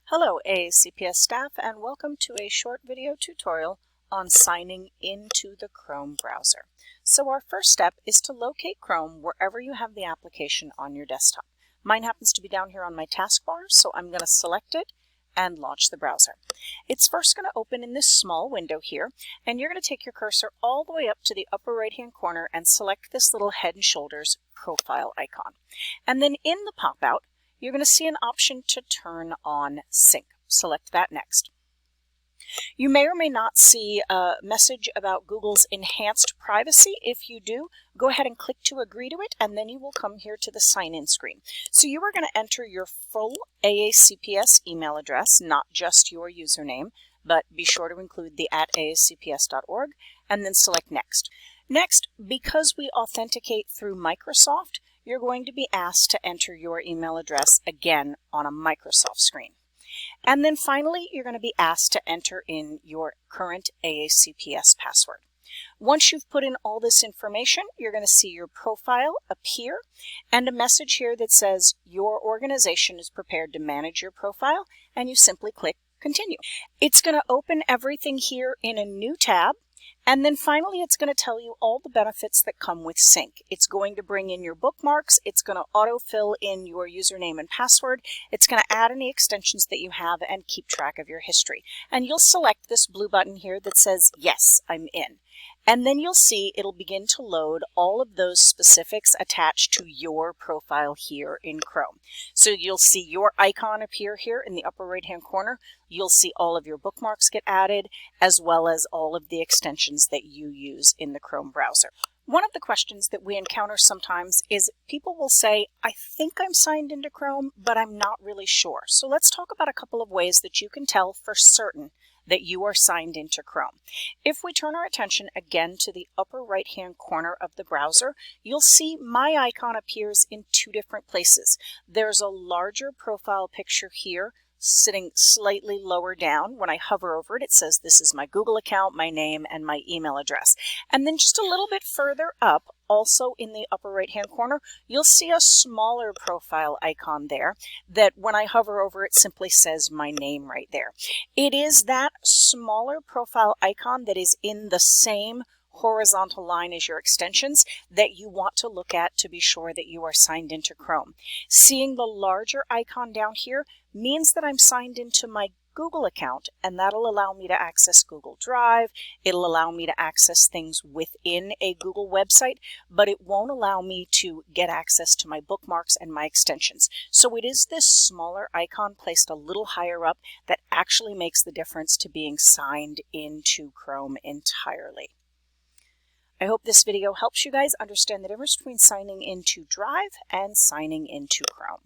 Hello AACPS staff, and welcome to a short video tutorial on signing into the Chrome browser. So our first step is to locate Chrome wherever you have the application on your desktop. Mine happens to be down here on my taskbar, so I'm going to select it and launch the browser. It's first going to open in this small window here, and you're going to take your cursor all the way up to the upper right hand corner and select this little Head and Shoulders profile icon. And then in the pop-out, you're going to see an option to turn on sync. Select that next. You may or may not see a message about Google's enhanced privacy. If you do, go ahead and click to agree to it, and then you will come here to the sign-in screen. So you are going to enter your full AACPS email address, not just your username, but be sure to include the @aacps.org, and then select Next. Next, because we authenticate through Microsoft, you're going to be asked to enter your email address again on a Microsoft screen. And then finally, you're going to be asked to enter in your current AACPS password. Once you've put in all this information, you're going to see your profile appear and a message here that says your organization is prepared to manage your profile, and you simply click Continue. It's going to open everything here in a new tab. And then finally, it's going to tell you all the benefits that come with sync. It's going to bring in your bookmarks. It's going to autofill in your username and password. It's going to add any extensions that you have and keep track of your history. And you'll select this blue button here that says, Yes, I'm in. And then you'll see it'll begin to load all of those specifics attached to your profile here in Chrome. So you'll see your icon appear here in the upper right-hand corner. You'll see all of your bookmarks get added, as well as all of the extensions that you use in the Chrome browser. One of the questions that we encounter sometimes is people will say, I think I'm signed into Chrome, but I'm not really sure. So let's talk about a couple of ways that you can tell for certain that you are signed into Chrome. If we turn our attention again to the upper right-hand corner of the browser, you'll see my icon appears in two different places. There's a larger profile picture here sitting slightly lower down. When I hover over it, it says this is my Google account, my name, and my email address. And then just a little bit further up, also in the upper right-hand corner, you'll see a smaller profile icon there that when I hover over it simply says my name right there. It is that smaller profile icon that is in the same horizontal line as your extensions that you want to look at to be sure that you are signed into Chrome. Seeing the larger icon down here means that I'm signed into my Google account, and that'll allow me to access Google Drive. It'll allow me to access things within a Google website, but it won't allow me to get access to my bookmarks and my extensions. So it is this smaller icon placed a little higher up that actually makes the difference to being signed into Chrome entirely. I hope this video helps you guys understand the difference between signing into Drive and signing into Chrome.